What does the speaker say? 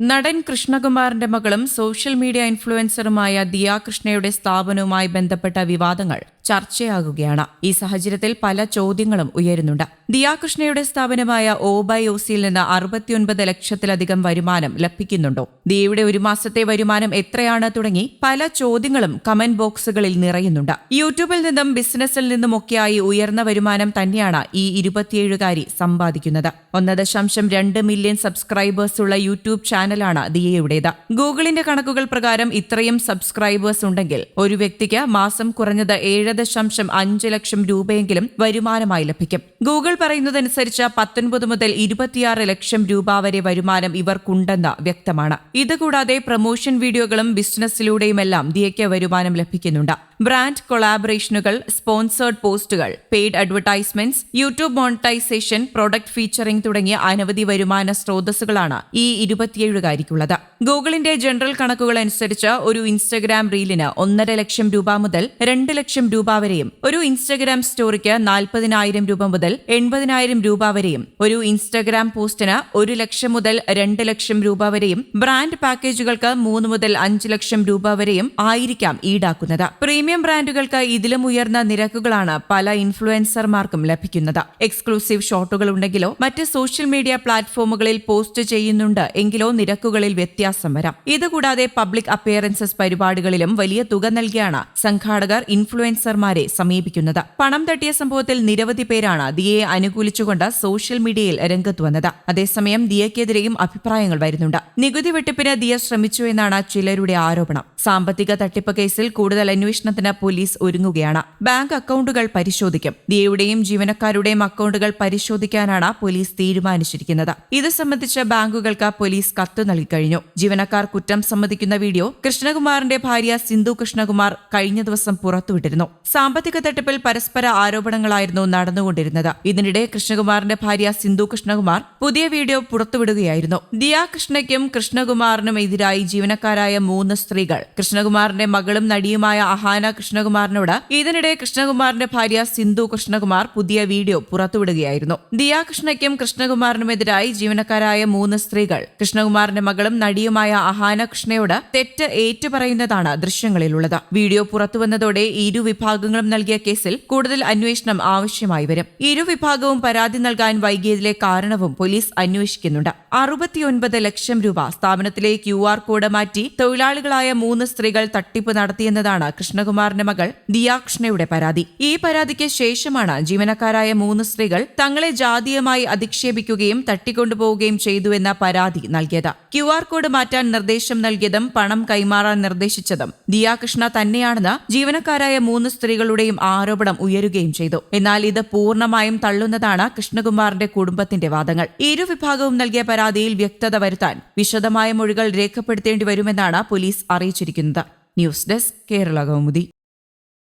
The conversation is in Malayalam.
നടൻ കൃഷ്ണകുമാറിന്റെ മകളും സോഷ്യൽ മീഡിയ ഇൻഫ്ലുവൻസറുമായ ദിയ കൃഷ്ണയുടെ സ്ഥാപനവുമായി ബന്ധപ്പെട്ട വിവാദങ്ങൾ ചർച്ചയാകുകയാണ്. ഈ സാഹചര്യത്തിൽ പല ചോദ്യങ്ങളും ഉയരുന്നുണ്ട്. ദിയ കൃഷ്ണയുടെ സ്ഥാപനമായ OBYOCയിൽ നിന്ന് 69 ലക്ഷത്തിലധികം വരുമാനം ലഭിക്കുന്നുണ്ടോ? ദിയയുടെ ഒരു മാസത്തെ വരുമാനം എത്രയാണ് തുടങ്ങി പല ചോദ്യങ്ങളും കമന്റ് ബോക്സുകളിൽ നിറയുന്നുണ്ട്. യൂട്യൂബിൽ നിന്നും ബിസിനസ്സിൽ നിന്നുമൊക്കെയായി ഉയർന്ന വരുമാനം തന്നെയാണ് ഈ 27കാരി സമ്പാദിക്കുന്നത്. 1.2 മില്യൺ സബ്സ്ക്രൈബേഴ്സുള്ള യൂട്യൂബ് ചാനലാണ് ദിയയുടേത്. ഗൂഗിളിന്റെ കണക്കുകൾ പ്രകാരം ഇത്രയും സബ്സ്ക്രൈബേഴ്സ് ഉണ്ടെങ്കിൽ ഒരു വ്യക്തിക്ക് മാസം കുറഞ്ഞത് 7.5 ലക്ഷം രൂപയെങ്കിലും വരുമാനമായി ലഭിക്കും. ഗൂഗിൾ പറയുന്നതനുസരിച്ച് 19 മുതൽ 26 ലക്ഷം രൂപ വരെ വരുമാനം ഇവർക്കുണ്ടെന്ന് വ്യക്തമാണ്. ഇതുകൂടാതെ പ്രൊമോഷൻ വീഡിയോകളും ബിസിനസ്സിലൂടെയുമെല്ലാം ദിയയ്ക്ക് വരുമാനം ലഭിക്കുന്നുണ്ട്. ബ്രാൻഡ് കൊളാബറേഷനുകൾ, സ്പോൺസേർഡ് പോസ്റ്റുകൾ, paid advertisements, YouTube monetization, product featuring തുടങ്ങിയ അനവധി വരുമാന സ്രോതസ്സുകളാണ് ഈ 27കാരിക്കുള്ളത്. ഗൂഗിളിന്റെ ജനറൽ കണക്കുകൾ അനുസരിച്ച് ഒരു ഇൻസ്റ്റഗ്രാം റീലിന് 1.5 ലക്ഷം രൂപ മുതൽ 2 ലക്ഷം രൂപ വരെയും, ഒരു ഇൻസ്റ്റഗ്രാം സ്റ്റോറിക്ക് 40,000 രൂപ മുതൽ 80,000 രൂപ വരെയും, ഒരു ഇൻസ്റ്റഗ്രാം പോസ്റ്റിന് 1 ലക്ഷം മുതൽ 2 ലക്ഷം രൂപ വരെയും, ബ്രാൻഡ് പാക്കേജുകൾക്ക് 3 മുതൽ 5 ലക്ഷം രൂപ വരെയും ആയിരിക്കാം ഈടാക്കുന്നത്. പ്രീമിയം ബ്രാൻഡുകൾക്ക് ഇതിലും ഉയർന്ന നിരക്കുകളാണ് പല ഇൻഫ്ലുവൻസർമാർക്കും ലഭിക്കുന്നത്. എക്സ്ക്ലൂസീവ് ഷോട്ടുകൾ ഉണ്ടെങ്കിലോ മറ്റ് സോഷ്യൽ മീഡിയ പ്ലാറ്റ്ഫോമുകളിൽ പോസ്റ്റ് ചെയ്യുന്നുണ്ട് എങ്കിലോ നിരക്കുകളിൽ വ്യത്യാസം വരാം. ഇതുകൂടാതെ പബ്ലിക് അപ്പിയറൻസസ് പരിപാടികളിലും വലിയ തുക നൽകിയാണ് സംഘാടകർ ഇൻഫ്ലുവൻസർമാരെ സമീപിക്കുന്നത്. പണം തട്ടിയ സംഭവത്തിൽ നിരവധി പേരാണ് ദിയയെ അനുകൂലിച്ചുകൊണ്ട് സോഷ്യൽ മീഡിയയിൽ രംഗത്ത് വന്നത്. അതേസമയം ദിയയ്ക്കെതിരെയും അഭിപ്രായങ്ങൾ വരുന്നുണ്ട്. നികുതി വെട്ടിപ്പിന് ദിയ ശ്രമിച്ചു എന്നാണ് ചിലരുടെ ആരോപണം. സാമ്പത്തിക തട്ടിപ്പ് കേസിൽ കൂടുതൽ അന്വേഷണത്തിന് പോലീസ് ഒരുങ്ങുകയാണ്. ബാങ്ക് അക്കൌണ്ടുകൾ പരിശോധിക്കും. ദിയയുടെയും ജീവനക്കാരുടെയും അക്കൌണ്ടുകൾ പരിശോധിക്കാനാണ് പോലീസ് തീരുമാനിച്ചിരിക്കുന്നത്. ഇത് സംബന്ധിച്ച് ബാങ്കുകൾക്ക് പോലീസ് കത്ത് നൽകിക്കഴിഞ്ഞു. ജീവനക്കാർ കുറ്റം സമ്മതിക്കുന്ന വീഡിയോ കൃഷ്ണകുമാറിന്റെ ഭാര്യ സിന്ധു കൃഷ്ണകുമാർ കഴിഞ്ഞ ദിവസം പുറത്തുവിട്ടിരുന്നു. സാമ്പത്തിക തട്ടിപ്പിൽ പരസ്പര ആരോപണങ്ങളായിരുന്നു നടന്നുകൊണ്ടിരുന്നത്. ഇതിനിടെ കൃഷ്ണകുമാറിന്റെ ഭാര്യ സിന്ധു കൃഷ്ണകുമാർ പുതിയ വീഡിയോ പുറത്തുവിടുകയായിരുന്നു. ദിയ കൃഷ്ണയ്ക്കും കൃഷ്ണകുമാറിനും എതിരായി ജീവനക്കാരായ 3 സ്ത്രീകൾ കൃഷ്ണകുമാറിന്റെ മകളും നടിയുമായ അഹാന കൃഷ്ണകുമാറിനോട് ഇതിനിടെ കൃഷ്ണകുമാറിന്റെ ഭാര്യ സിന്ധു കൃഷ്ണകുമാർ പുതിയ വീഡിയോ പുറത്തുവിടുകയായിരുന്നു. ദിയ കൃഷ്ണയ്ക്കും കൃഷ്ണകുമാറിനുമെതിരായി ജീവനക്കാരായ 3 സ്ത്രീകൾ കൃഷ്ണകുമാറിന്റെ മകളും നടിയുമായ അഹാന കൃഷ്ണയോട് തെറ്റ് ഏറ്റുപറയുന്നതാണ് ദൃശ്യങ്ങളിലുള്ളത്. വീഡിയോ പുറത്തുവന്നതോടെ ഇരുവിഭാഗങ്ങളും നൽകിയ കേസിൽ കൂടുതൽ അന്വേഷണം ആവശ്യമായി വരും. ഇരുവിഭാഗവും പരാതി നൽകാൻ വൈകിയതിലെ കാരണവും പോലീസ് അന്വേഷിക്കുന്നുണ്ട്. 69 ലക്ഷം രൂപ സ്ഥാപനത്തിലെ QR കോഡ് മാറ്റി തൊഴിലാളികളായ 3 സ്ത്രീകൾ തട്ടിപ്പ് നടത്തിയെന്നതാണ് കൃഷ്ണകുമാറിന്റെ മകൾ ദിയ കൃഷ്ണയുടെ പരാതി. ഈ പരാതിക്ക് ശേഷമാണ് ജീവനക്കാരായ 3 സ്ത്രീകൾ തങ്ങളെ ജാതീയമായി അധിക്ഷേപിക്കുകയും തട്ടിക്കൊണ്ടുപോവുകയും ചെയ്തുവെന്ന പരാതി നൽകിയത്. QR കോഡ് മാറ്റാൻ നിർദ്ദേശം നൽകിയതും പണം കൈമാറാൻ നിർദ്ദേശിച്ചതും ദിയ കൃഷ്ണ തന്നെയാണെന്ന് ജീവനക്കാരായ 3 സ്ത്രീകളുടെയും ആരോപണം ഉയരുകയും ചെയ്തു. എന്നാൽ ഇത് പൂർണ്ണമായും തള്ളുന്നതാണ് കൃഷ്ണകുമാറിന്റെ കുടുംബത്തിന്റെ വാദങ്ങൾ. ഇരുവിഭാഗവും നൽകിയ പരാതിയിൽ വ്യക്തത വരുത്താൻ വിശദമായ മൊഴികൾ രേഖപ്പെടുത്തേണ്ടി വരുമെന്നാണ് പോലീസ് അറിയിച്ചിരിക്കുന്നത്. News desk Kerala Kaumudi.